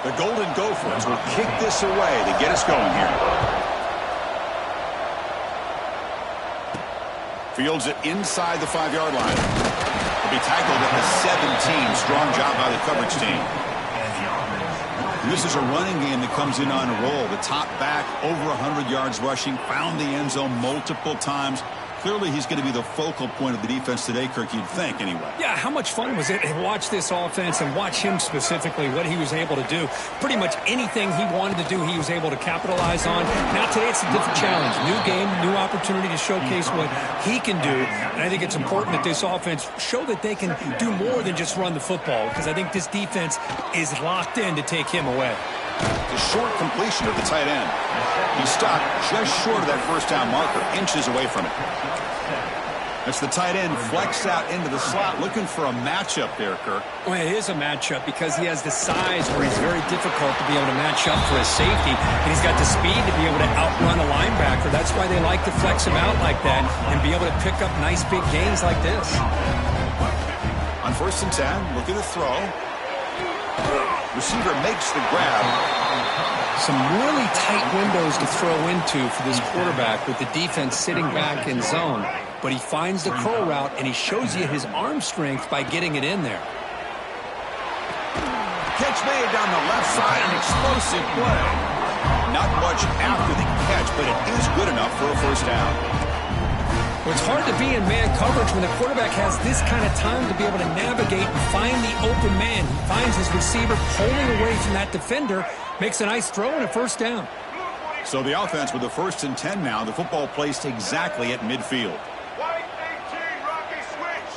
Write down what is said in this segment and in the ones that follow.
The Golden Gophers will kick this away to get us going here. Fields it inside the 5-yard line. He'll be tackled at the 17. Strong job by the coverage team. This is a running game that comes in on a roll. The top back, over 100 yards rushing, found the end zone multiple times. Clearly, he's going to be the focal point of the defense today, Kirk, you'd think, anyway. Yeah, how much fun was it to watch this offense and watch him specifically, what he was able to do. Pretty much anything he wanted to do, he was able to capitalize on. Now, today, it's a different challenge. New game, new opportunity to showcase what he can do. And I think it's important that this offense show that they can do more than just run the football, because I think this defense is locked in to take him away. The short completion of the tight end. He stopped just short of that first down marker, inches away from it. That's the tight end flexed out into the slot, looking for a matchup there, Kirk. Well, it is a matchup because he has the size where he's very difficult to be able to match up for his safety, and he's got the speed to be able to outrun a linebacker. That's why they like to flex him out like that and be able to pick up nice big gains like this. On 1st and 10, looking to throw. Receiver makes the grab. Some really tight windows to throw into for this quarterback with the defense sitting back in zone. But he finds the curl route, and he shows you his arm strength by getting it in there. Catch made down the left side, an explosive play. Not much after the catch, but it is good enough for a first down. Well, it's hard to be in man coverage when the quarterback has this kind of time to be able to navigate and find the open man. He finds his receiver pulling away from that defender, makes a nice throw and a first down. So the offense with the 1st and 10 now, the football placed exactly at midfield. White 18, Rocky switch.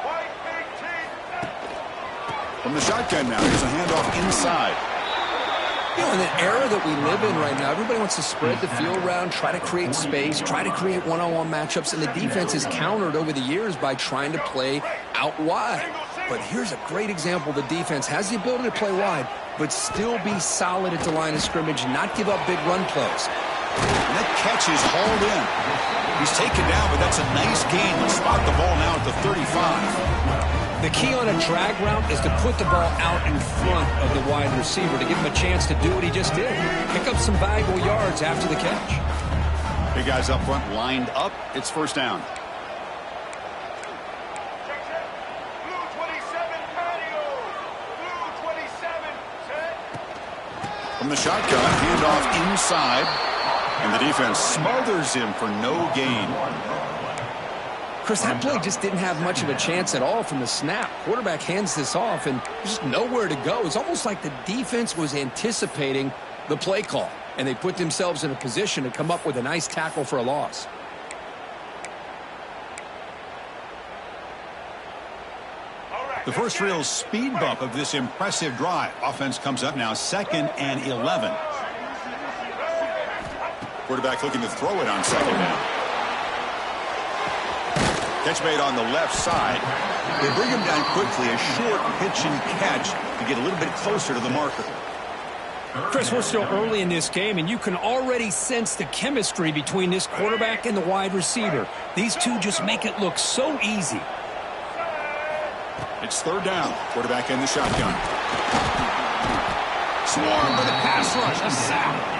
White 18. From the shotgun now, here's a handoff inside. You know, in the era that we live in right now, everybody wants to spread the field around, try to create space, try to create one-on-one matchups, and the defense is countered over the years by trying to play out wide. But here's a great example. The defense has the ability to play wide, but still be solid at the line of scrimmage and not give up big run plays. And that catch is hauled in. He's taken down, but that's a nice gain. Let's spot the ball now at the 35. The key on a drag route is to put the ball out in front of the wide receiver to give him a chance to do what he just did. Pick up some valuable yards after the catch. Big guys up front lined up. It's first down. Blue 27, patio. Blue 27, set. From the shotgun, handoff inside. And the defense smothers him for no gain. Chris, that play just didn't have much of a chance at all from the snap. Quarterback hands this off, and there's just nowhere to go. It's almost like the defense was anticipating the play call, and they put themselves in a position to come up with a nice tackle for a loss. The first real speed bump of this impressive drive. Offense comes up now 2nd and 11. Quarterback looking to throw it on 2nd down. Catch made on the left side. They bring him down quickly, a short pitch and catch to get a little bit closer to the marker. Chris, we're still early in this game, and you can already sense the chemistry between this quarterback and the wide receiver. These two just make it look so easy. It's 3rd down. Quarterback in the shotgun. Swarm with a pass rush. A sack.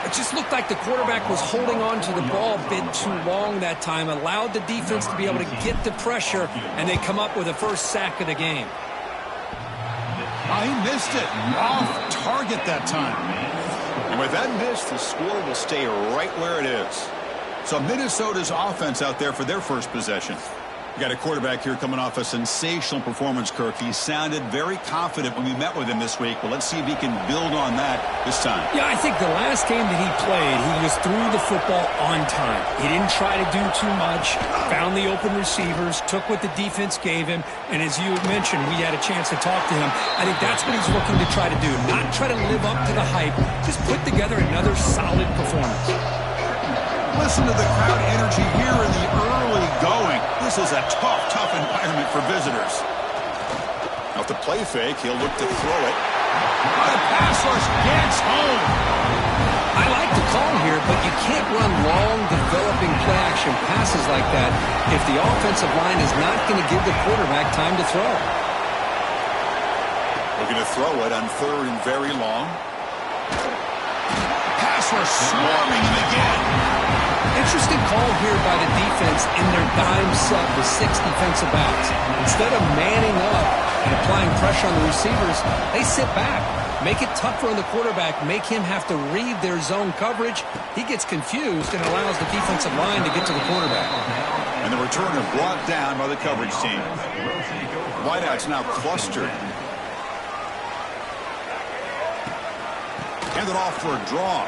It just looked like the quarterback was holding on to the ball a bit too long that time, allowed the defense to be able to get the pressure, and they come up with a first sack of the game. Oh, he missed it. Off target that time. And with that miss, the score will stay right where it is. So Minnesota's offense out there for their first possession. We got a quarterback here coming off a sensational performance, Kirk. He sounded very confident when we met with him this week. Well, let's see if he can build on that this time. Yeah, I think the last game that he played, he was threw the football on time. He didn't try to do too much, found the open receivers, took what the defense gave him, and as you mentioned, we had a chance to talk to him. I think that's what he's looking to try to do, not try to live up to the hype, just put together another solid performance. Listen to the crowd energy here in the early going. This is a tough environment for visitors. Now, with the play fake, he'll look to throw it. On a pass rush, gets home. I like the call here, but you can't run long, developing play-action passes like that if the offensive line is not going to give the quarterback time to throw. Well, Looking to throw it on 3rd and very long. Passer swarming him again. Interesting call here by the defense in their dime set with 6 defensive backs. Instead of manning up and applying pressure on the receivers, they sit back, make it tougher on the quarterback, make him have to read their zone coverage. He gets confused and allows the defensive line to get to the quarterback. And the returner brought down by the coverage team. Wideouts now clustered. Handed off for a draw.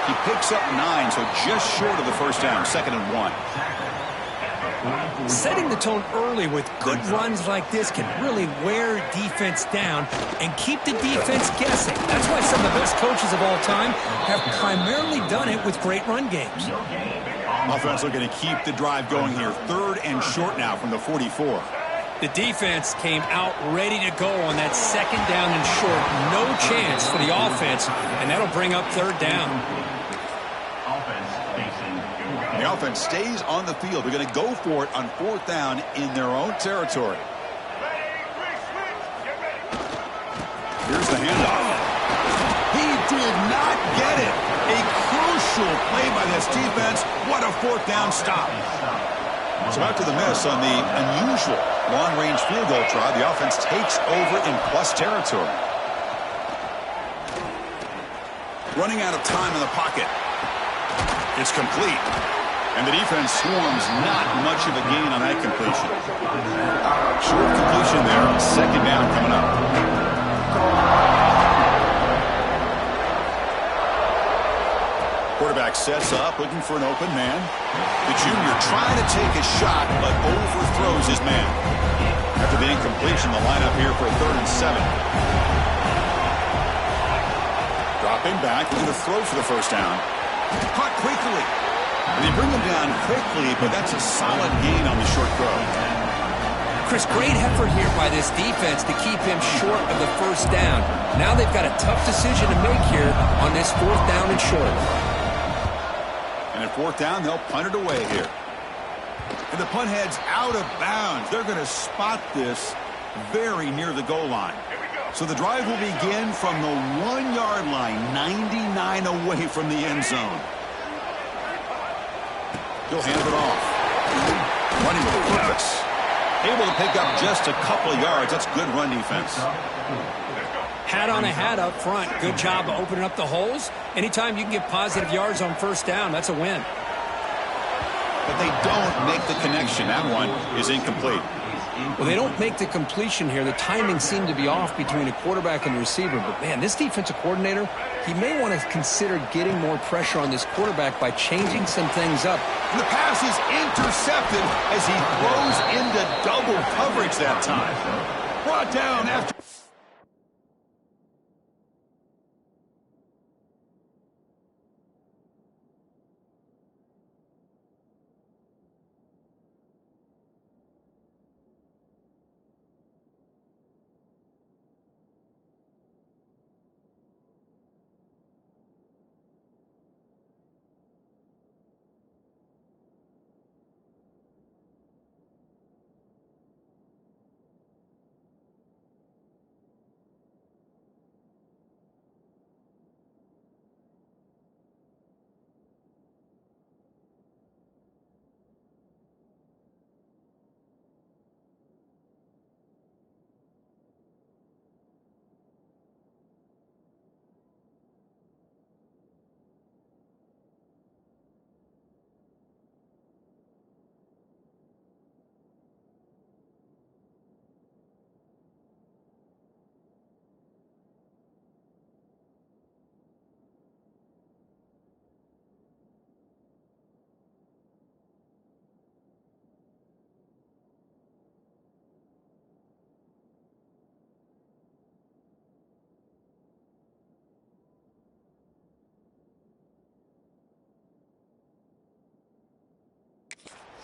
He picks up 9, so just short of the first down, 2nd and 1. Setting the tone early with good runs like this can really wear defense down and keep the defense guessing. That's why some of the best coaches of all time have primarily done it with great run games. Offense looking to keep the drive going here. 3rd and short now from the 44. The defense came out ready to go on that 2nd down and short. No chance for the offense, and that'll bring up 3rd down. The offense stays on the field. They're going to go for it on 4th down in their own territory. Here's the handoff. He did not get it. A crucial play by this defense. What a 4th down stop. So after the miss on the unusual long-range field goal try, the offense takes over in plus territory. Running out of time in the pocket. It's complete. And the defense swarms, not much of a gain on that completion. Short completion there on 2nd down coming up. Quarterback sets up, looking for an open man. The junior trying to take a shot, but overthrows his man. After the incompletion, the lineup here for a 3rd and 7. Dropping back, looking to throw for the first down. Caught quickly. And they bring him down quickly, but that's a solid gain on the short throw. Chris, great effort here by this defense to keep him short of the first down. Now they've got a tough decision to make here on this 4th down and short. And at 4th down, they'll punt it away here. And the punt heads out of bounds. They're going to spot this very near the goal line. So the drive will begin from the 1-yard line, 99 away from the end zone. He'll hand it off. Running with a purpose. Able to pick up just a couple of yards. That's good run defense. Hat on a hat up front. Good job of opening up the holes. Anytime you can get positive yards on 1st down, that's a win. But they don't make the connection. That one is incomplete. Well, they don't make the completion here. The timing seemed to be off between a quarterback and the receiver. But, man, this defensive coordinator, he may want to consider getting more pressure on this quarterback by changing some things up. The pass is intercepted as he throws into double coverage that time. Brought down after...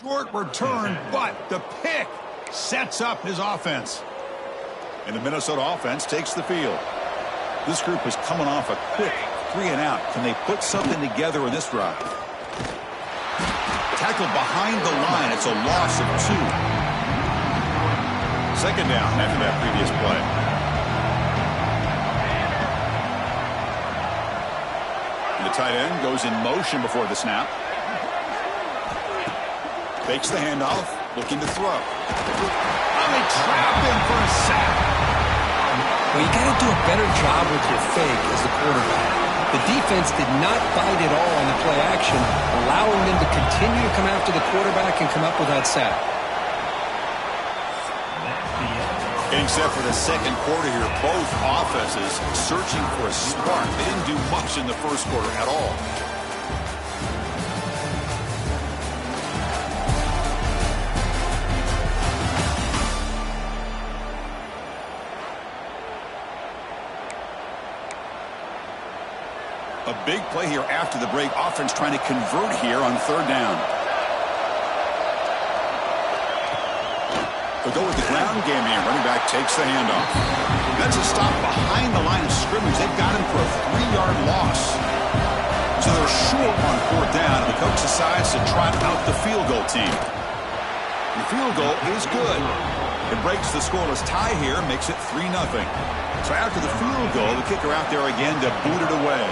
Short return, but the pick sets up his offense. And the Minnesota offense takes the field. This group is coming off a quick 3-and-out. Can they put something together in this drive? Tackled behind the line. It's a loss of 2. Second down after that previous play. The tight end goes in motion before the snap. Fakes the handoff, looking to throw. Oh, they trap him for a sack. Well, you got to do a better job with your fake as the quarterback. The defense did not bite at all on the play action, allowing them to continue to come after the quarterback and come up with that sack. Getting set for the second quarter here. Both offenses searching for a spark. They didn't do much in the first quarter at all. A big play here after the break. Offense trying to convert here on third down. They'll go with the ground game here. Running back takes the handoff. That's a stop behind the line of scrimmage. They've got him for a 3-yard loss. So they're short on fourth down, and the coach decides to trot out the field goal team. The field goal is good. It breaks the scoreless tie here, makes it 3-0. So after the field goal, the kicker out there again to boot it away.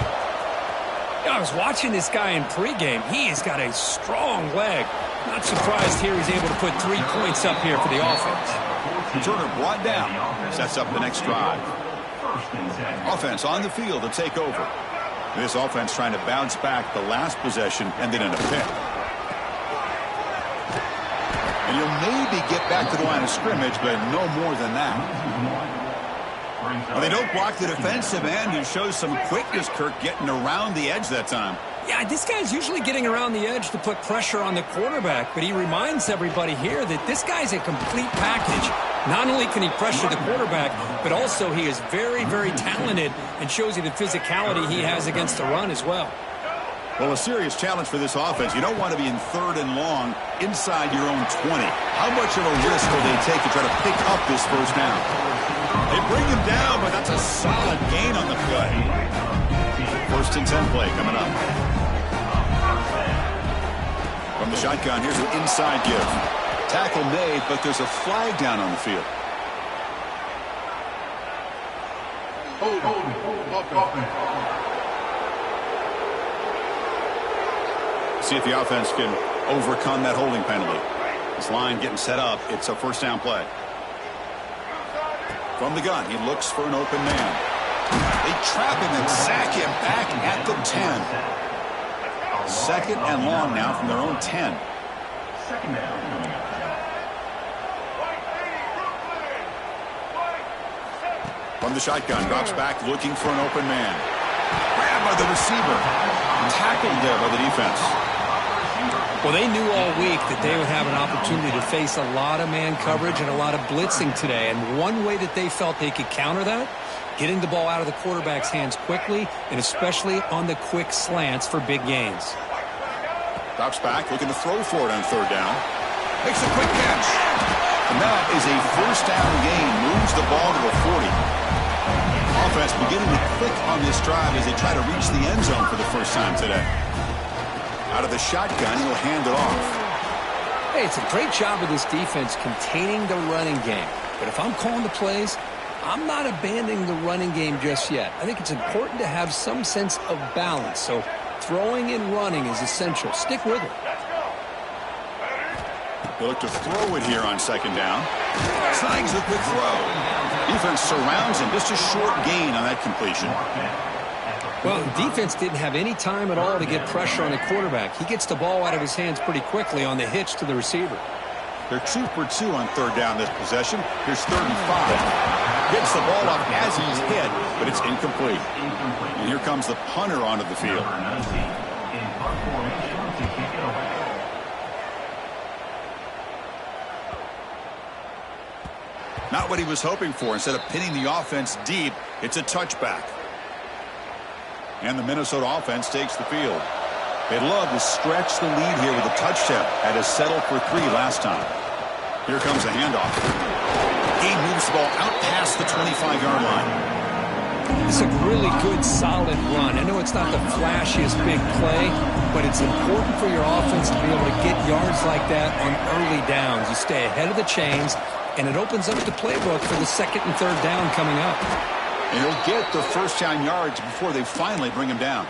I was watching this guy in pregame. He has got a strong leg. Not surprised here he's able to put 3 points up here for the offense. Turner brought down. Sets up the next drive. Offense on the field to take over. This offense trying to bounce back the last possession and then in a pick. And you'll maybe get back to the line of scrimmage, but no more than that. Well, they don't block the defensive end, who shows some quickness, Kirk, getting around the edge that time. Yeah, this guy's usually getting around the edge to put pressure on the quarterback, but he reminds everybody here that this guy's a complete package. Not only can he pressure the quarterback, but also he is very, very talented and shows you the physicality he has against the run as well. Well, a serious challenge for this offense. You don't want to be in third and long inside your own 20. How much of a risk will they take to try to pick up this first down? They bring him down, but that's a solid gain on the play. First and 10 play coming up. From the shotgun, here's an inside give. Tackle made, but there's a flag down on the field. See if the offense can overcome that holding penalty. This line getting set up. It's a first down play. From the gun, he looks for an open man. They trap him and sack him back at the 10. Second and long now from their own 10. From the shotgun, drops back looking for an open man. Grabbed by the receiver. Tackled there by the defense. Well, they knew all week that they would have an opportunity to face a lot of man coverage and a lot of blitzing today. And one way that they felt they could counter that, getting the ball out of the quarterback's hands quickly, and especially on the quick slants for big gains. Drops back, looking to throw for it on third down. Makes a quick catch. And that is a first down gain. Moves the ball to the 40. Offense beginning to click on this drive as they try to reach the end zone for the first time today. Out of the shotgun, he'll hand it off. Hey, it's a great job of this defense containing the running game. But if I'm calling the plays, I'm not abandoning the running game just yet. I think it's important to have some sense of balance. So throwing and running is essential. Stick with it. They look to throw it here on second down. Snags the quick throw. Defense surrounds him. Just a short gain on that completion. Well, the defense didn't have any time at all to get pressure on the quarterback. He gets the ball out of his hands pretty quickly on the hitch to the receiver. They're 2 for 2 on third down this possession. Here's third and 5. Gets the ball up as he's hit, but it's incomplete. And here comes the punter onto the field. Not what he was hoping for. Instead of pinning the offense deep, it's a touchback. And the Minnesota offense takes the field. They'd love to stretch the lead here with a touchdown. Had to settle for 3 last time. Here comes a handoff. He moves the ball out past the 25-yard line. It's a really good, solid run. I know it's not the flashiest big play, but it's important for your offense to be able to get yards like that on early downs. You stay ahead of the chains, and it opens up the playbook for the second and third down coming up. And he'll get the first down yards before they finally bring him down.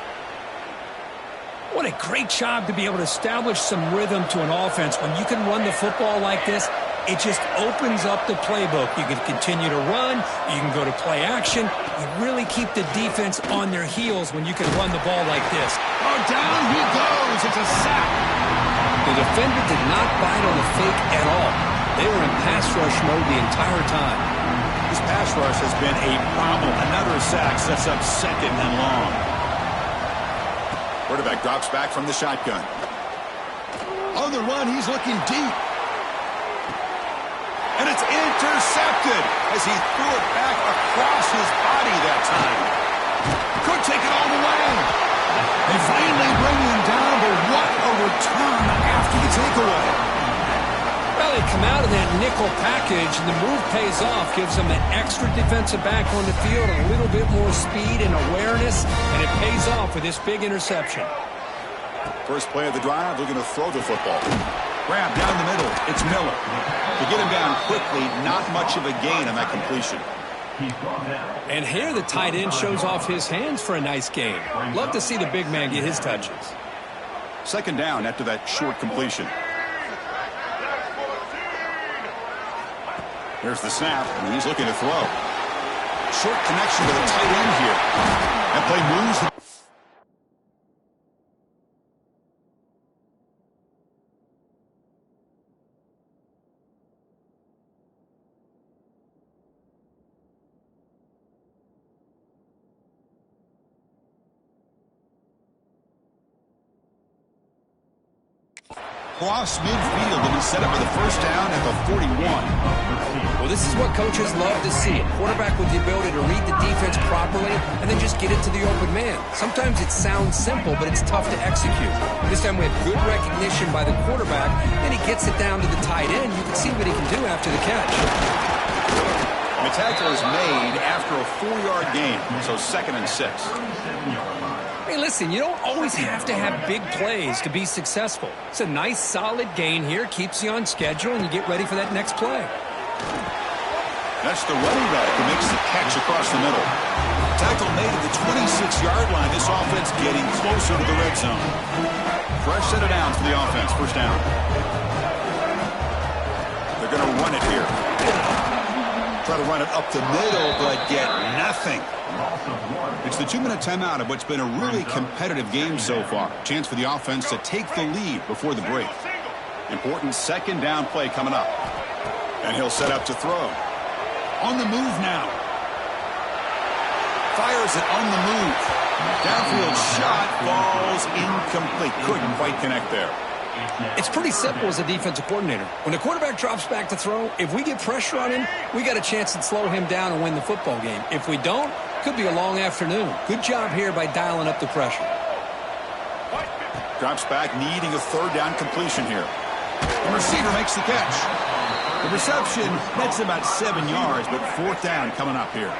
What a great job to be able to establish some rhythm to an offense. When you can run the football like this, it just opens up the playbook. You can continue to run. You can go to play action. You really keep the defense on their heels when you can run the ball like this. Oh, down he goes. It's a sack. The defender did not bite on the fake at all. They were in pass rush mode the entire time. This pass rush has been a problem. Another sack sets up second and long. Quarterback drops back from the shotgun. On the run, he's looking deep. And it's intercepted as he threw it back across his body that time. Could take it all the way. They finally bring him down, but what a return after the takeaway. Well, they come out of that nickel package, and the move pays off, gives them an extra defensive back on the field, a little bit more speed and awareness, and it pays off with this big interception. First play of the drive, looking to throw the football. Grab down the middle. It's Miller. To get him down quickly, not much of a gain on that completion. And here the tight end shows off his hands for a nice gain. Love to see the big man get his touches. Second down after that short completion. Here's the snap, and he's looking to throw. Short connection to the tight end here. That play moves the cross midfield, and he's set up for the first down at the 41. Well, this is what coaches love to see. A quarterback with the ability to read the defense properly and then just get it to the open man. Sometimes it sounds simple, but it's tough to execute. This time we have good recognition by the quarterback, then he gets it down to the tight end. You can see what he can do after the catch. The tackle is made after a 4-yard gain, so 2nd and 6. Hey, listen, you don't always have to have big plays to be successful. It's a nice, solid gain here, keeps you on schedule, and you get ready for that next play. That's the running back who makes the catch across the middle. Tackle made at the 26-yard line. This offense getting closer to the red zone. Fresh set of downs for the offense. First down. They're going to run it here. Try to run it up the middle, but get nothing. It's the 2-minute timeout of what's been a really competitive game so far. Chance for the offense to take the lead before the break. Important second down play coming up. And he'll set up to throw. On the move now. Fires it on the move. Downfield shot falls incomplete. Couldn't quite connect there. It's pretty simple as a defensive coordinator. When the quarterback drops back to throw, if we get pressure on him, we got a chance to slow him down and win the football game. If we don't, could be a long afternoon. Good job here by dialing up the pressure. Drops back, needing a third down completion here. The receiver makes the catch. The reception, that's about 7 yards, but 4th down coming up here.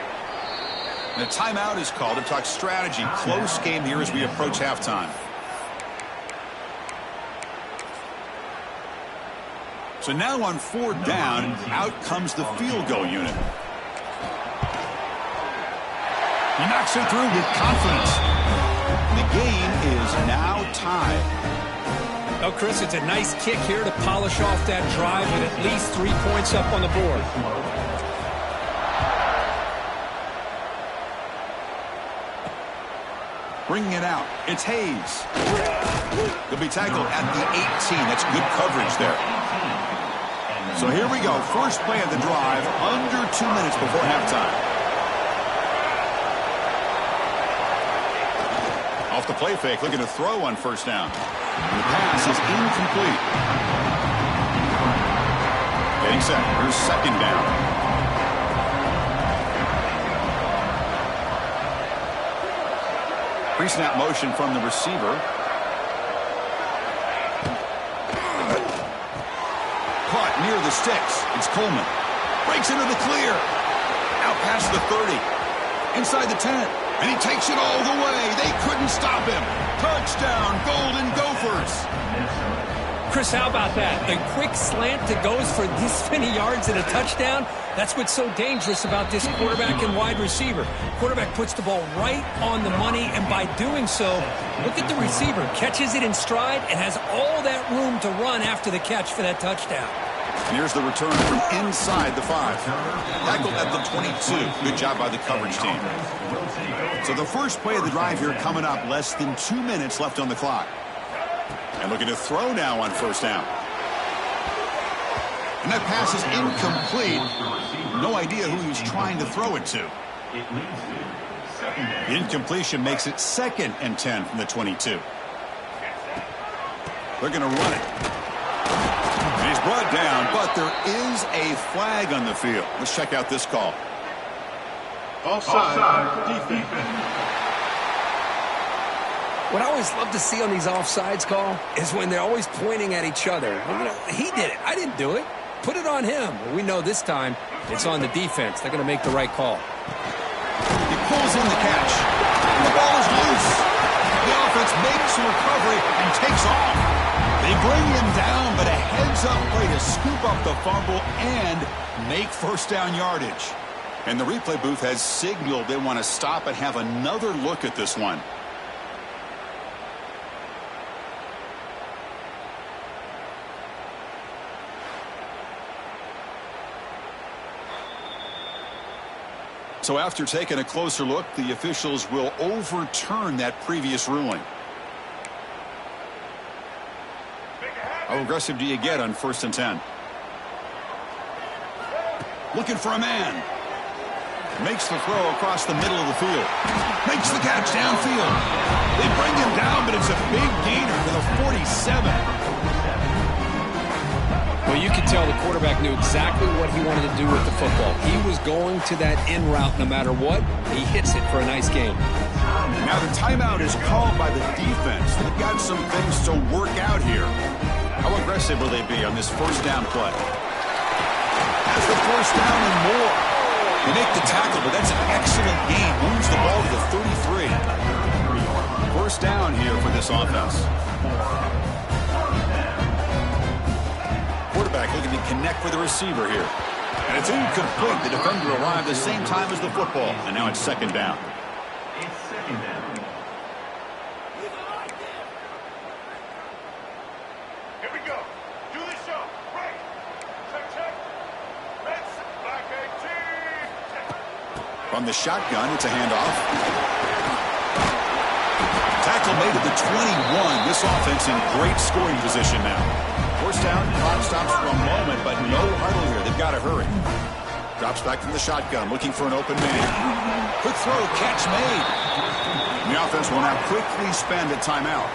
And a timeout is called to talk strategy. Close game here as we approach halftime. So now on 4th down, out comes the field goal unit. He knocks it through with confidence. The game is now tied. Oh, Chris, it's a nice kick here to polish off that drive with at least 3 points up on the board. Bringing it out, it's Hayes. He'll be tackled at the 18. That's good coverage there. So here we go. First play of the drive, under 2 minutes before halftime. Off the play fake, looking to throw on first down. The pass is incomplete. Getting set. Here's second down. Pre-snap motion from the receiver. Caught near the sticks. It's Coleman. Breaks into the clear. Out past the 30. inside the 10. And he takes it all the way. They couldn't stop him. Touchdown, Golden Gophers. Chris, how about that? A quick slant that goes for this many yards and a touchdown. That's what's so dangerous about this quarterback and wide receiver. Quarterback puts the ball right on the money, and by doing so, look at the receiver. Catches it in stride and has all that room to run after the catch for that touchdown. Here's the return from inside the 5. Tackled at the 22. Good job by the coverage team. So the first play of the drive here coming up. Less than 2 minutes left on the clock. And looking to throw now on first down. And that pass is incomplete. No idea who he was trying to throw it to. The incompletion makes it 2nd and 10 from the 22. They're going to run it. And he's brought down, but there is a flag on the field. Let's check out this call. Offside. Defense. What I always love to see on these offsides call is when they're always pointing at each other. He did it. I didn't do it. Put it on him. We know this time it's on the defense. They're going to make the right call. He pulls in the catch. The ball is loose. The offense makes a recovery and takes off. They bring him down, but a heads-up play to scoop up the fumble and make first down yardage. And the replay booth has signaled they want to stop and have another look at this one. So after taking a closer look, the officials will overturn that previous ruling. How aggressive do you get on 1st and 10? Looking for a man. Makes the throw across the middle of the field. Makes the catch downfield. They bring him down, but it's a big gainer to the 47. Well, you could tell the quarterback knew exactly what he wanted to do with the football. He was going to that in route no matter what. He hits it for a nice gain. Now the timeout is called by the defense. They've got some things to work out here. How aggressive will they be on this first down play? Has the first down and more. They make the tackle, but that's an excellent gain. Moves the ball to the 33. First down here for this offense. Quarterback looking to connect with the receiver here. And it's incomplete. The defender arrived the same time as the football. And now it's 2nd down. It's 2nd down. Here we go. Do the show. Right. Check. Let's back 18. From the shotgun, it's a handoff. Tackle made at the 21. This offense in great scoring position now. First down, clock stops for a moment, but no huddle here. They've got to hurry. Drops back from the shotgun, looking for an open man. Quick throw, catch made. And the offense will now quickly spend a timeout.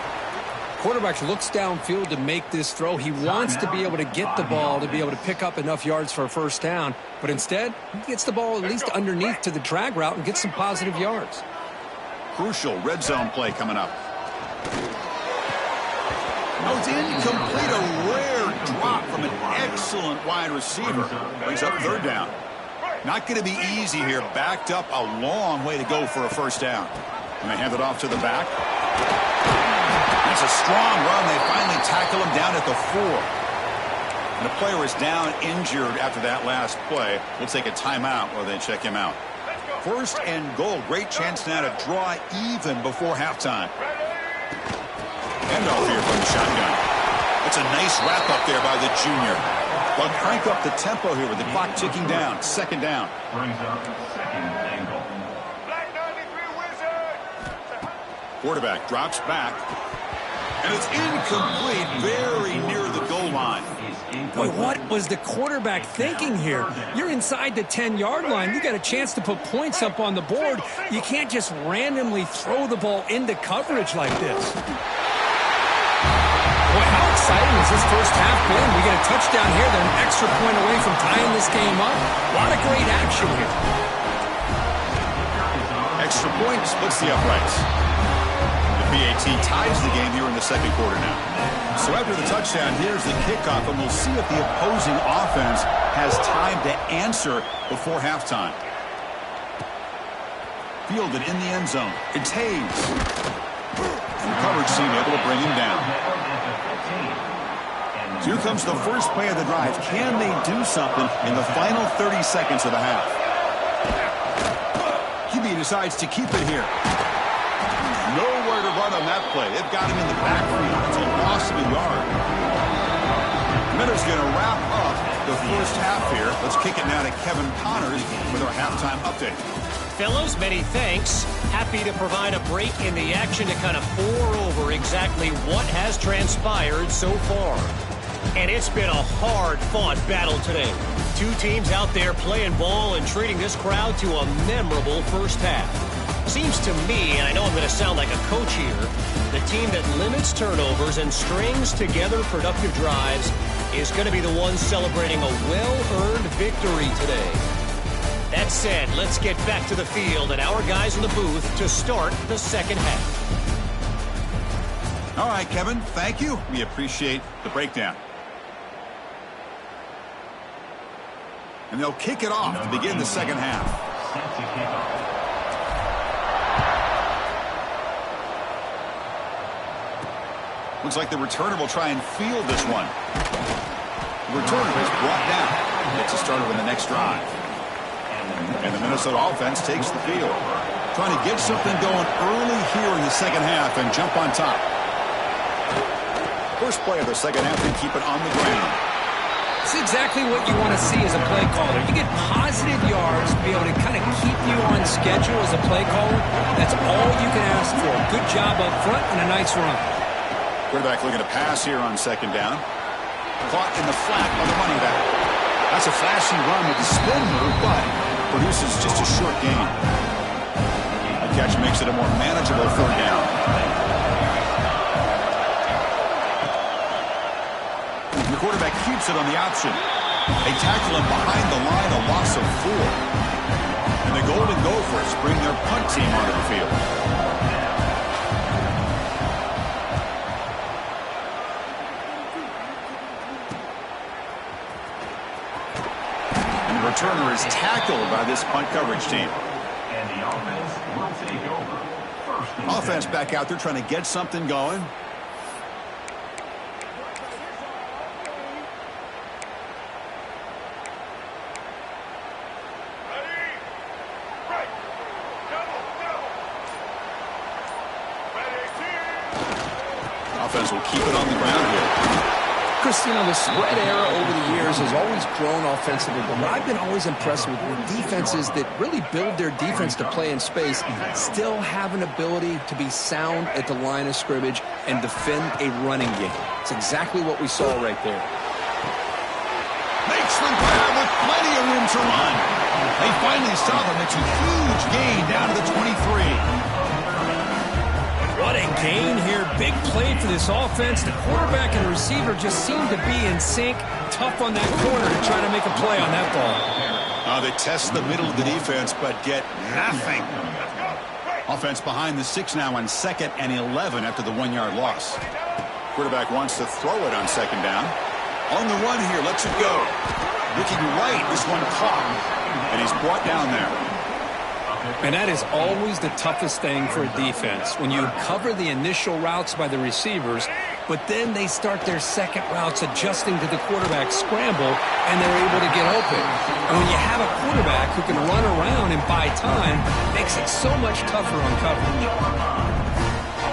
Quarterback looks downfield to make this throw. He wants to be able to get the ball to be able to pick up enough yards for a first down, but instead, he gets the ball at least underneath to the drag route and gets some positive yards. Crucial red zone play coming up. No, it's incomplete. A rare drop from an excellent wide receiver. Brings up 3rd down. Not going to be easy here. Backed up a long way to go for a first down. And they hand it off to the back. That's a strong run. They finally tackle him down at the 4. And the player is down injured after that last play. We'll take a timeout while they check him out. 1st and goal. Great chance now to draw even before halftime. Handoff here from the shotgun. That's a nice wrap up there by the junior. They'll crank up the tempo here with the clock ticking down. 2nd down. Brings up 2nd and goal. Black 93 Wizard. Quarterback drops back. And it's incomplete, very near the goal line. Boy, what was the quarterback thinking here? You're inside the 10-yard line. You got a chance to put points up on the board. You can't just randomly throw the ball into coverage like this. Boy, how exciting has this first half been? We get a touchdown here. They're an extra point away from tying this game up. A lot of great action here. Extra point splits the uprights. The BAT ties the game here in the 2nd quarter now. So after the touchdown, here's the kickoff, and we'll see if the opposing offense has time to answer before halftime. fielded in the end zone. It's Hayes. And coverage team able to bring him down. So here comes the first play of the drive. Can they do something in the final 30 seconds of the half? QB decides to keep it here. Nowhere to run on that play. They've got him in the backfield. It's a loss of a yard. Minutes going to wrap up the first half here. Let's kick it now to Kevin Connors with our halftime update. Fellows, many thanks. Happy to provide a break in the action to kind of pour over exactly what has transpired so far. And it's been a hard-fought battle today. Two teams out there playing ball and treating this crowd to a memorable first half. Seems to me, and I know I'm going to sound like a coach here, the team that limits turnovers and strings together productive drives is going to be the one celebrating a well-earned victory today. That said, let's get back to the field and our guys in the booth to start the second half. All right, Kevin, thank you. We appreciate the breakdown. And they'll kick it off to begin the second half. Looks like the returner will try and field this one. The returner is brought down. Gets a starter in the next drive. And the Minnesota offense takes the field. Trying to get something going early here in the second half and jump on top. First play of the second half, they keep it on the ground. It's exactly what you want to see as a play caller. You get positive yards, be able to kind of keep you on schedule as a play caller. That's all you can ask for. Good job up front and a nice run. Quarterback looking to pass here on second down. Caught in the flat by the running back. That's a flashy run with the spin move, but produces just a short gain. The catch makes it a more manageable third down. The quarterback keeps it on the option. They tackle him behind the line, a loss of 4. And the Golden Gophers bring their punt team onto the field. And the returner is tackled by this punt coverage team. And the offense will take over. First and Offense back out there trying to get something going. Offense will keep it on the ground here. Chris, you know, the spread era over the years has always grown offensively, but what I've been always impressed with defenses that really build their defense to play in space still have an ability to be sound at the line of scrimmage and defend a running game. It's exactly what we saw right there. Makes the grab with plenty of room to run. They finally stop him. It's a huge gain down to the 23. What a gain here. Big play for this offense. The quarterback and receiver just seem to be in sync. Tough on that corner to try to make a play on that ball. They test the middle of the defense, but get nothing. Offense behind the 6 now on 2nd and 11 after the 1-yard loss. Quarterback wants to throw it on second down. On the run here, lets it go. Looking right, this one caught. And he's brought down there. And that is always the toughest thing for a defense. When you cover the initial routes by the receivers, but then they start their second routes adjusting to the quarterback scramble, and they're able to get open. And when you have a quarterback who can run around and buy time, it makes it so much tougher on coverage.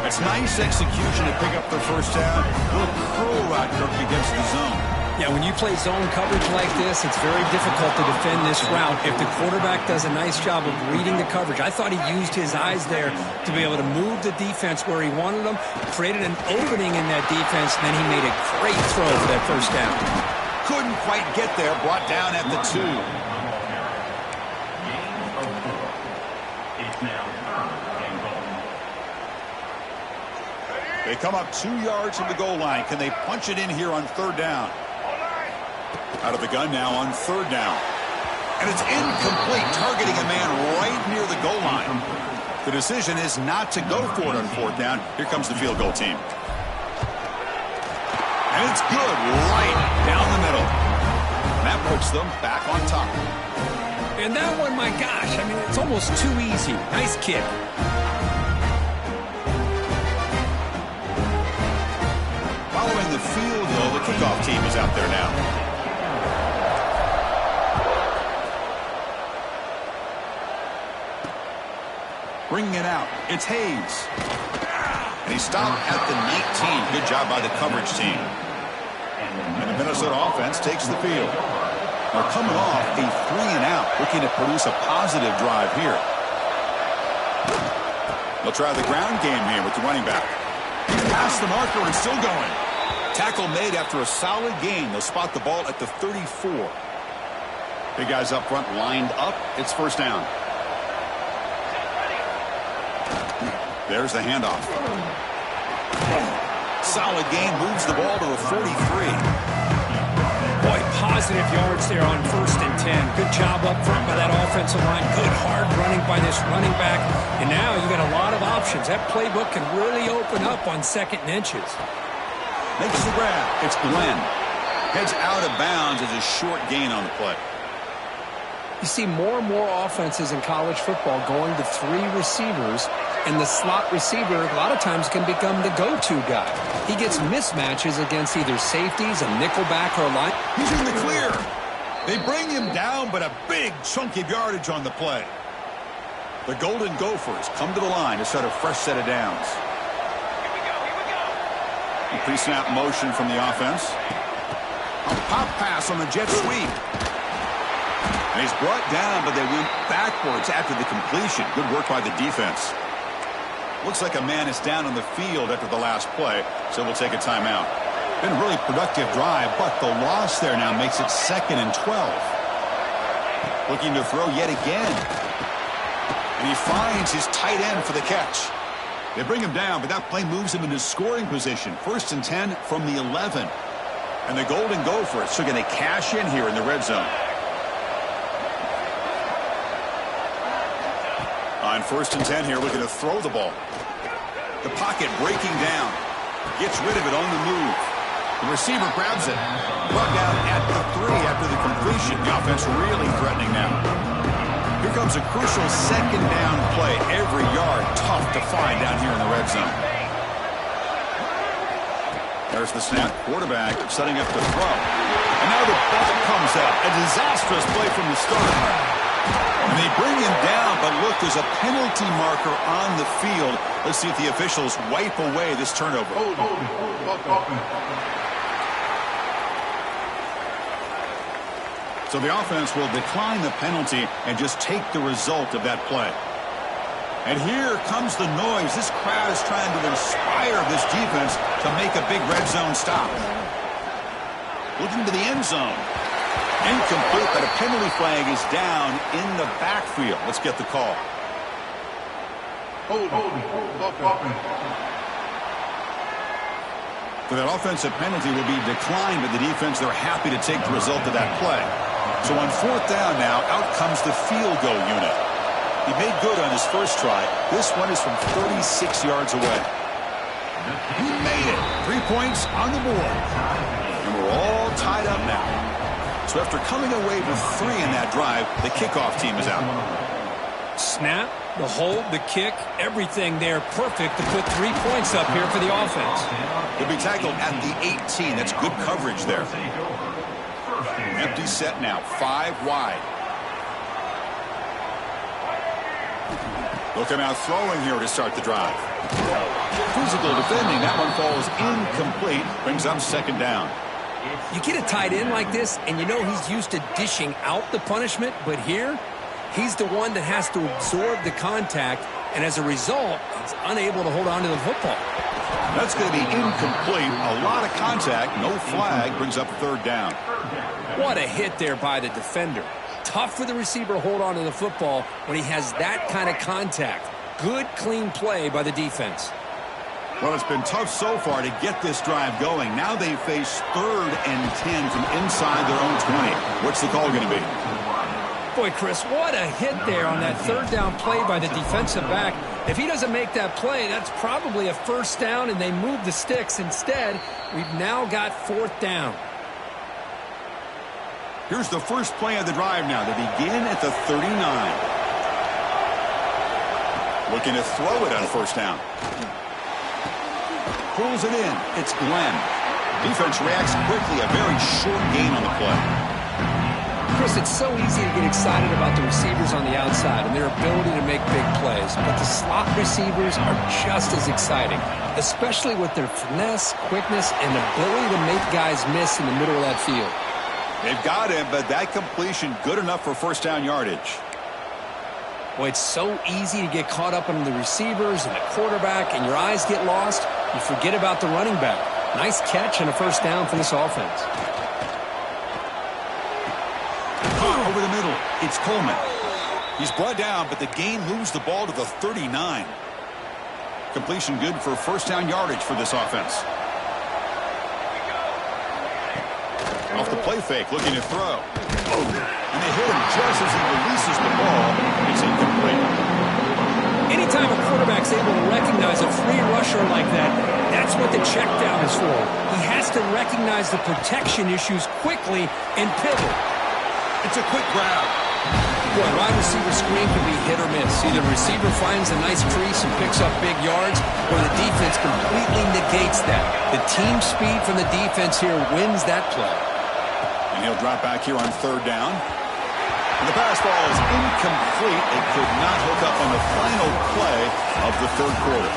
It's nice execution to pick up the first down. A little curl route against the zone. Yeah, when you play zone coverage like this, it's very difficult to defend this route if the quarterback does a nice job of reading the coverage. I thought he used his eyes there to be able to move the defense where he wanted them, created an opening in that defense, and then he made a great throw for that first down. Couldn't quite get there, brought down at the 2. They come up 2 yards from the goal line. Can they punch it in here on third down? Out of the gun now on third down. And it's incomplete, targeting a man right near the goal line. The decision is not to go for it on fourth down. Here comes the field goal team. And it's good, right down the middle. And that puts them back on top. And that one, my gosh, I mean, it's almost too easy. Nice kick. Following the field goal, the kickoff team is out there now. Bringing it out, it's Hayes. And he stopped at the 19. Good job by the coverage team. And the Minnesota offense takes the field. They're coming off a 3-and-out, looking to produce a positive drive here. They'll try the ground game here with the running back. He's past the marker and still going. Tackle made after a solid gain. They'll spot the ball at the 34. Big guys up front lined up. It's first down. There's the handoff. Solid gain, moves the ball to a 43. Boy, positive yards there on 1st and 10. Good job up front by that offensive line. Good hard running by this running back. And now you got a lot of options. That playbook can really open up on 2nd and inches. Makes the grab. It's Glenn. Heads out of bounds as a short gain on the play. You see more and more offenses in college football going to 3 receivers, and the slot receiver a lot of times can become the go-to guy. He gets mismatches against either safeties, a nickelback, or a line. He's in the clear. They bring him down, but a big chunk of yardage on the play. The Golden Gophers come to the line to start a fresh set of downs. A pre-snap motion from the offense. A pop pass on the jet sweep. And he's brought down, but they went backwards after the completion. Good work by the defense. Looks like a man is down on the field after the last play, so we'll take a timeout. Been a really productive drive, but the loss there now makes it 2nd and 12. Looking to throw yet again. And he finds his tight end for the catch. They bring him down, but that play moves him into scoring position. 1st and 10 from the 11. And the Golden Gophers are going to cash in here in the red zone. On 1st and 10 here, looking to throw the ball. The pocket breaking down. Gets rid of it on the move. The receiver grabs it. Brought down at the 3 after the completion. The offense really threatening now. Here comes a crucial 2nd down play. Every yard tough to find down here in the red zone. There's the snap. Quarterback setting up to throw. And now the ball comes out. A disastrous play from the start. And they bring him down, but look, there's a penalty marker on the field. Let's see if the officials wipe away this turnover. So the offense will decline the penalty and just take the result of that play. And here comes the noise. This crowd is trying to inspire this defense to make a big red zone stop. Looking to the end zone. Incomplete, but a penalty flag is down in the backfield. Let's get the call. So that offensive penalty will be declined by the defense. They're happy to take the result of that play. So on 4th down now, out comes the field goal unit. He made good on his first try. This one is from 36 yards away. He made it. 3 points on the board. And we're all tied up now. So after coming away with 3 in that drive, the kickoff team is out. Snap, the hold, the kick, everything there perfect to put 3 points up here for the offense. He'll be tackled at the 18. That's good coverage there. Empty set now, 5 wide. They'll come out throwing here to start the drive. Physical defending. That one falls incomplete. Brings up 2nd down. You get a tight end like this, and you know he's used to dishing out the punishment, but here, he's the one that has to absorb the contact, and as a result, he's unable to hold on to the football. That's going to be incomplete. A lot of contact. No flag. Brings up 3rd down. What a hit there by the defender. Tough for the receiver to hold on to the football when he has that kind of contact. Good, clean play by the defense. Well, it's been tough so far to get this drive going. Now they face 3rd and 10 from inside their own 20. What's the call going to be? Boy, Chris, what a hit there on that 3rd down play by the defensive back. If he doesn't make that play, that's probably a 1st down, and they move the sticks. Instead, we've now got 4th down. Here's the first play of the drive now. They begin at the 39. Looking to throw it on first down. Pulls it in. It's Glenn. Defense reacts quickly. A very short gain on the play. Chris, it's so easy to get excited about the receivers on the outside and their ability to make big plays, but the slot receivers are just as exciting, especially with their finesse, quickness, and ability to make guys miss in the middle of that field. They've got him, but that completion good enough for first down yardage. Well, it's so easy to get caught up on the receivers and the quarterback, and your eyes get lost. You forget about the running back. Nice catch and a first down for this offense. Over the middle, it's Coleman. He's brought down, but the gain moves the ball to the 39. Completion good for first down yardage for this offense. Off the play fake, looking to throw. And they hit him just as he releases the ball. It's incomplete. Anytime a quarterback's able to recognize a free rusher like that, that's what the check down is for. He has to recognize the protection issues quickly and pivot. It's a quick grab. Boy, wide receiver screen can be hit or miss. Either the receiver finds a nice crease and picks up big yards, or the defense completely negates that. The team speed from the defense here wins that play. And he'll drop back here on third down. And the pass ball is incomplete. It could not hook up on the final play of the third quarter.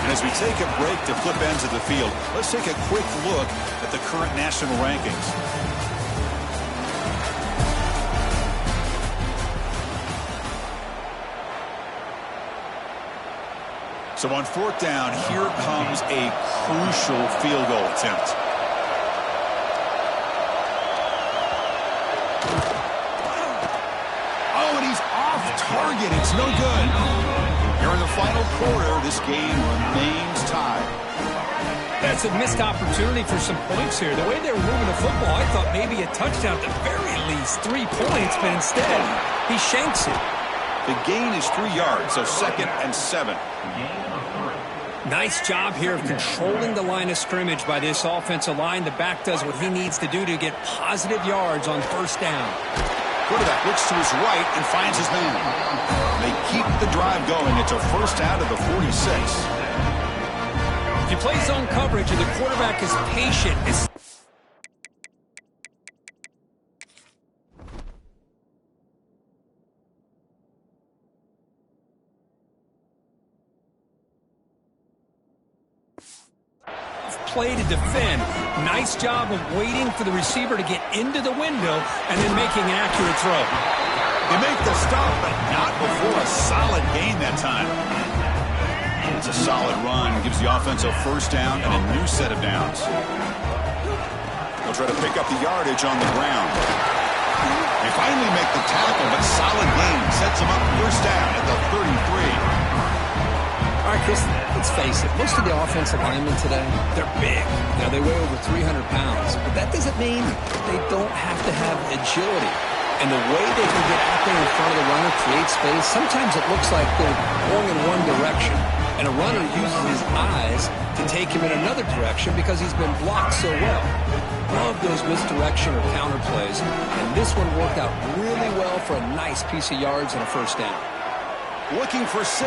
And as we take a break to flip ends of the field, let's take a quick look at the current national rankings. So on fourth down, here comes a crucial field goal attempt. Oh, and he's off target. It's no good. Here in the final quarter, this game remains tied. That's a missed opportunity for some points here. The way they were moving the football, I thought maybe a touchdown at the very least, 3 points, but instead, he shanks it. The gain is 3 yards, so 2nd and 7. Nice job here of controlling the line of scrimmage by this offensive line. The back does what he needs to do to get positive yards on first down. Quarterback looks to his right and finds his man. They keep the drive going. It's a first down to the 46. If you play zone coverage and the quarterback is patient, it's play to defend. Nice job of waiting for the receiver to get into the window and then making an accurate throw. They make the stop, but not before a solid gain that time. It's a solid run. Gives the offense a first down and a new set of downs. They'll try to pick up the yardage on the ground. They finally make the tackle, but solid gain sets them up first down at the 33. All right, Chris, let's face it. Most of the offensive linemen today, they're big. You know, they weigh over 300 pounds. But that doesn't mean they don't have to have agility. And the way they can get out there in front of the runner, create space, sometimes it looks like they're going in one direction. And a runner uses his eyes to take him in another direction because he's been blocked so well. Love those misdirection or counter plays. And this one worked out really well for a nice piece of yards and a first down. Looking for 6.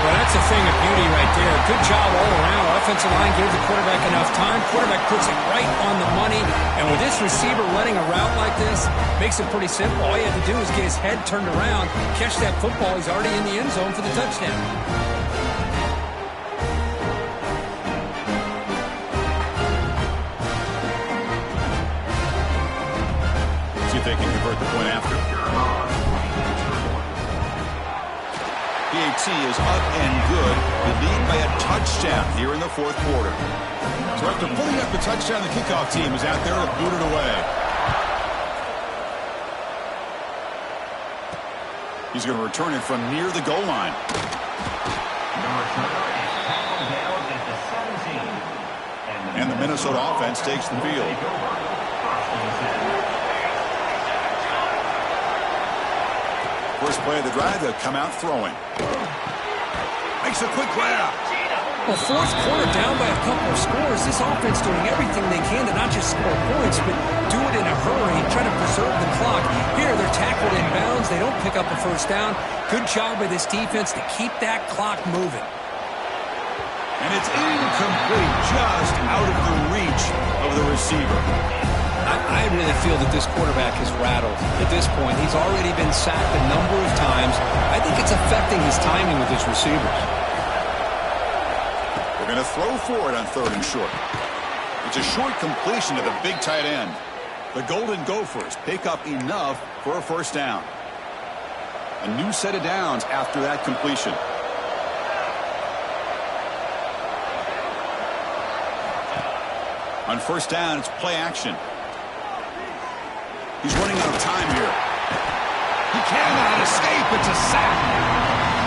Well, that's a thing of beauty right there. Good job all around. Offensive line gave the quarterback enough time. Quarterback puts it right on the money. And with this receiver running a route like this, makes it pretty simple. All you have to do is get his head turned around, catch that football. He's already in the end zone for the touchdown. See if they can convert the point after. PAT is up and good. The lead by a touchdown here in the fourth quarter. So after putting up the touchdown, the kickoff team is out there to boot it away. He's going to return it from near the goal line. And the Minnesota offense takes the field. First play of the drive, they'll come out throwing. Makes a quick grab. Well, fourth quarter down by a couple of scores. This offense doing everything they can to not just score points, but do it in a hurry and try to preserve the clock. Here, they're tackled in bounds. They don't pick up a first down. Good job by this defense to keep that clock moving. And it's incomplete, just out of the reach of the receiver. I really feel that this quarterback is rattled at this point. He's already been sacked a number of times. I think it's affecting his timing with his receivers. They're going to throw for it on 3rd and short. It's a short completion to the big tight end. The Golden Gophers pick up enough for a first down. A new set of downs after that completion. On first down, it's play action. He's running out of time here. He cannot escape. It's a sack.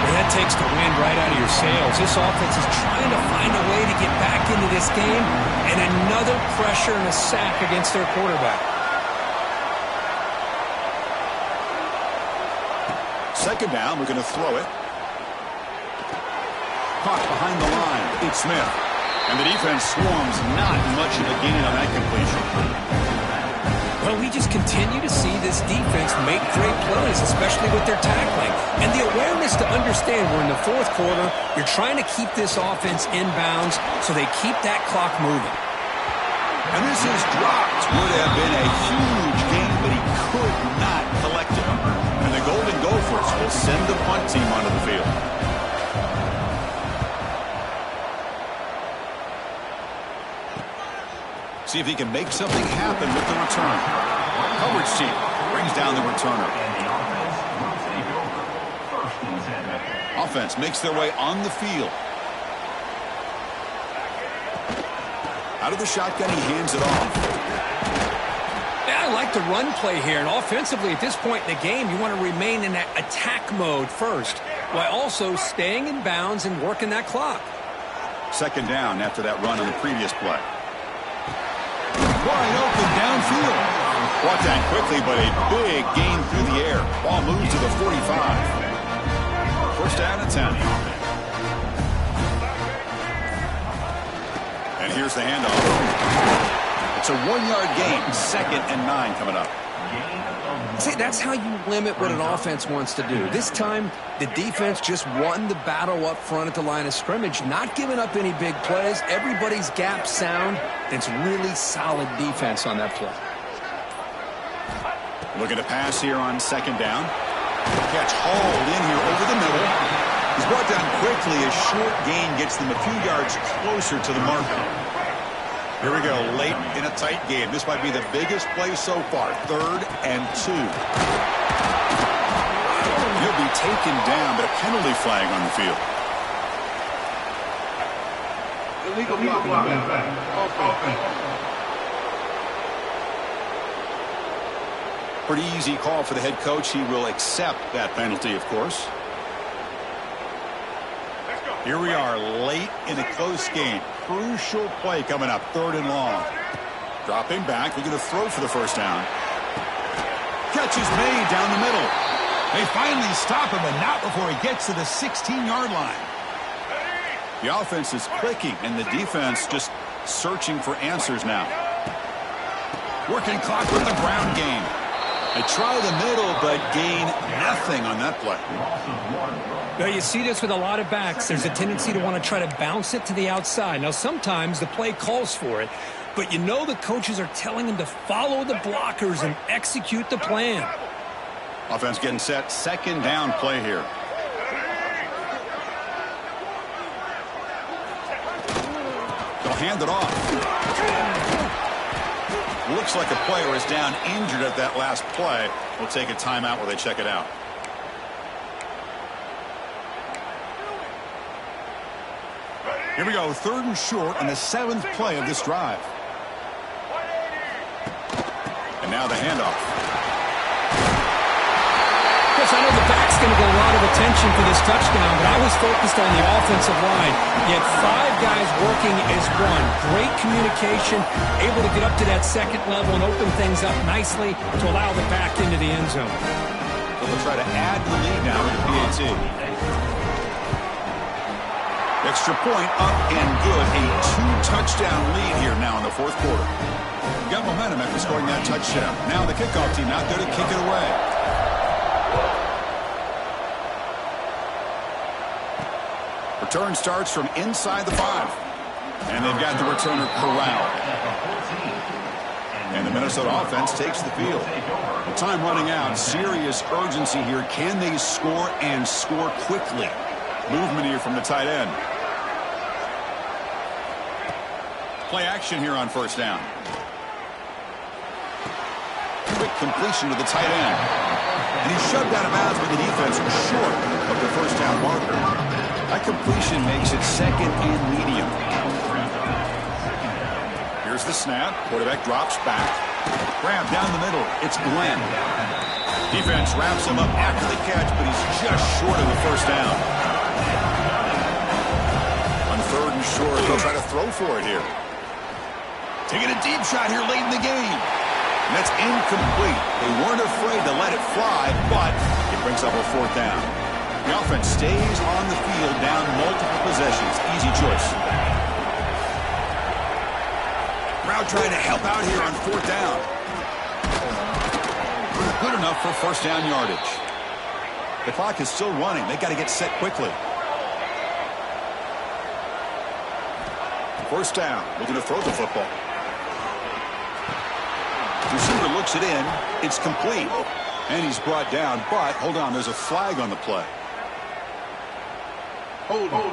Well, that takes the wind right out of your sails. This offense is trying to find a way to get back into this game, and another pressure and a sack against their quarterback. Second down, we're going to throw it. Caught behind the line. It's Smith. And the defense swarms, not much of a gain on that completion. Well, we just continue to see this defense make great plays, especially with their tackling. And the awareness to understand we're in the fourth quarter, you're trying to keep this offense in bounds so they keep that clock moving. And this is dropped. Would have been a huge gain, but he could not collect it. And the Golden Gophers will send the punt team onto the field. See if he can make something happen with the return. Coverage team brings down the returner. Offense makes their way on the field. Out of the shotgun, he hands it off. Yeah, I like the run play here. And offensively, at this point in the game, you want to remain in that attack mode first, while also staying in bounds and working that clock. Second down after that run on the previous play. Wide open downfield. Brought down quickly, but a big gain through the air. Ball moves to the 45. First down and 10. And here's the handoff. It's a 1-yard gain. 2nd and 9 coming up. See, that's how you limit what an offense wants to do. This time, the defense just won the battle up front at the line of scrimmage, not giving up any big plays. Everybody's gap sound. It's really solid defense on that play. Looking to pass here on second down. Catch hauled in here over the middle. He's brought down quickly. A short gain gets them a few yards closer to the marker. Here we go, late in a tight game. This might be the biggest play so far. 3rd and 2. He'll be taken down, but a penalty flag on the field. Illegal blocking offense. Pretty easy call for the head coach. He will accept that penalty, of course. Here we are, late in a close game. Crucial play coming up, 3rd and long. Dropping back, looking to throw for the first down. Catch is made down the middle. They finally stop him, but not before he gets to the 16-yard line. The offense is clicking, and the defense just searching for answers now. Working clock with the ground game. They try the middle, but gain nothing on that play. Now, you see this with a lot of backs. There's a tendency to want to try to bounce it to the outside. Now, sometimes the play calls for it, but you know the coaches are telling them to follow the blockers and execute the plan. Offense getting set. Second down play here. They'll hand it off. Looks like a player is down injured at that last play. We'll take a timeout while they check it out. Here we go, 3rd and short on the 7th play of this drive. And now the handoff. Chris, I know the back's going to get a lot of attention for this touchdown, but I was focused on the offensive line. You had 5 guys working as one. Great communication, able to get up to that second level and open things up nicely to allow the back into the end zone. So they'll try to add the lead now with the PAT. Extra point up and good. A 2-touchdown lead here now in the fourth quarter. We got momentum after scoring that touchdown. Now the kickoff team out there to kick it away. Return starts from inside the 5. And they've got the returner corralled. And the Minnesota offense takes the field. Time running out. Serious urgency here. Can they score and score quickly? Movement here from the tight end. Play action here on first down. Quick completion to the tight end. And he's shoved out of bounds by the defense short of the first down marker. That completion makes it second and medium. Here's the snap. Quarterback drops back. Grab down the middle. It's Glenn. Defense wraps him up after the catch, but he's just short of the first down. On third and short, they'll try to throw for it here. Taking a deep shot here late in the game. And that's incomplete. They weren't afraid to let it fly, but it brings up a fourth down. The offense stays on the field down multiple possessions. Easy choice. Brown trying to help out here on fourth down. Good enough for first down yardage. The clock is still running. They got to get set quickly. First down. Looking to throw the football. Receiver looks it in. It's complete. And he's brought down, but hold on, there's a flag on the play. Hold on.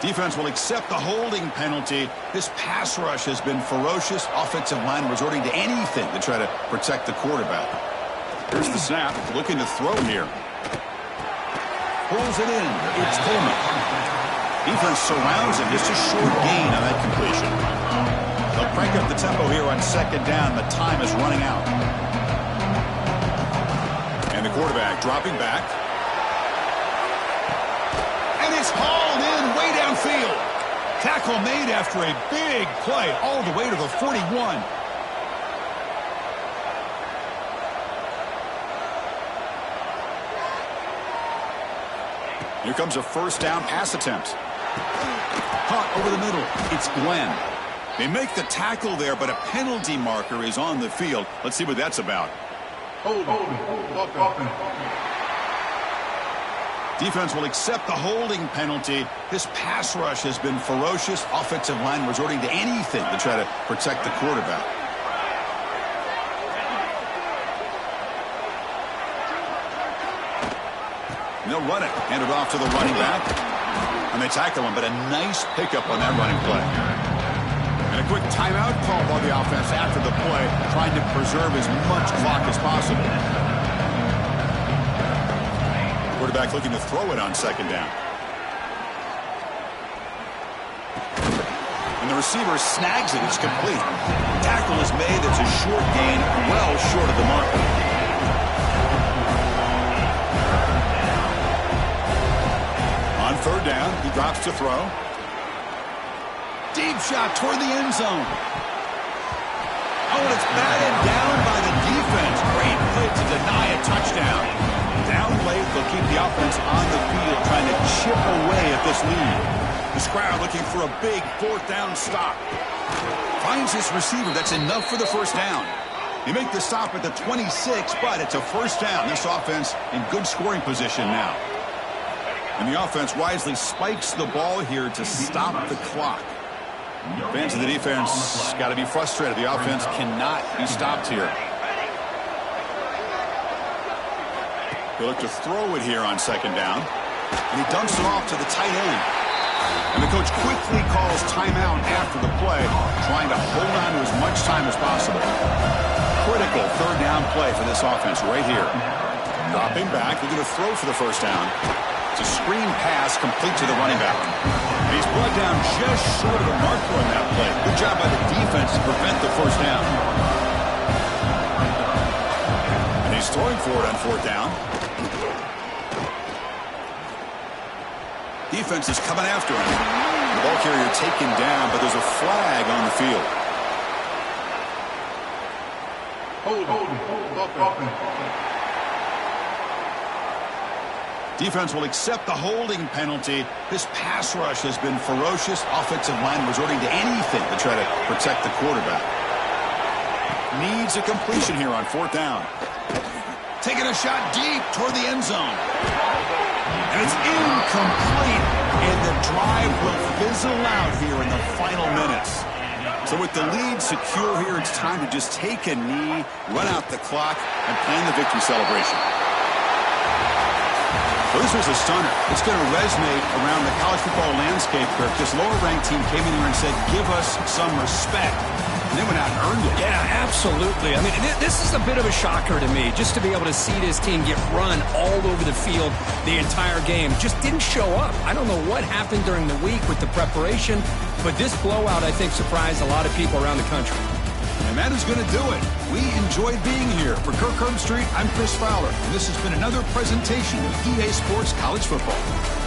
Defense will accept the holding penalty. This pass rush has been ferocious. Offensive line resorting to anything to try to protect the quarterback. Here's the snap. Looking to throw here. Pulls it in. It's Coleman. Defense surrounds him. Just a short gain on that completion. They'll crank up the tempo here on second down. The time is running out. And the quarterback dropping back. And it's hauled in way downfield. Tackle made after a big play all the way to the 41. Here comes a first down pass attempt. Caught over the middle. It's Glenn. They make the tackle there, but a penalty marker is on the field. Let's see what that's about. Hold on. Defense will accept the holding penalty. This pass rush has been ferocious. Offensive line resorting to anything to try to protect the quarterback. And they'll run it. Hand it off to the running back. And they tackle him, but a nice pickup on that running play. And a quick timeout call by the offense after the play, trying to preserve as much clock as possible. Quarterback looking to throw it on second down. And the receiver snags it. It's complete. Tackle is made. It's a short gain, well short of the marker. On third down, he drops to throw. Deep shot toward the end zone. Oh, and it's batted down by the defense. Great play to deny a touchdown. Down late, they'll keep the offense on the field, trying to chip away at this lead. The crowd looking for a big fourth down stop. Finds this receiver. That's enough for the first down. They make the stop at the 26, but it's a first down. This offense in good scoring position now. And the offense wisely spikes the ball here to stop the clock. Fans of the defense got to be frustrated. The offense cannot be stopped here. They look to throw it here on second down. And he dumps it off to the tight end. And the coach quickly calls timeout after the play, trying to hold on to as much time as possible. Critical third down play for this offense right here. Dropping back, looking to throw for the first down. It's a screen pass complete to the running back. And he's brought down just short of the marker on that play. Good job by the defense to prevent the first down. And he's throwing for it on fourth down. Defense is coming after him. The ball carrier taken down, but there's a flag on the field. Defense will accept the holding penalty. This pass rush has been ferocious. Offensive line resorting to anything to try to protect the quarterback. Needs a completion here on 4th down. Taking a shot deep toward the end zone. And it's incomplete. And the drive will fizzle out here in the final minutes. So with the lead secure here, it's time to just take a knee, run out the clock, and plan the victory celebration. So this was a stunner. It's going to resonate around the college football landscape, Kirk. This lower-ranked team came in here and said, give us some respect. And they went out and earned it. Yeah, absolutely. I mean, this is a bit of a shocker to me, just to be able to see this team get run all over the field the entire game. Just didn't show up. I don't know what happened during the week with the preparation, but this blowout, I think, surprised a lot of people around the country. And that is going to do it. We enjoyed being here. For Kirk Herbstreit, I'm Chris Fowler. And this has been another presentation of EA Sports College Football.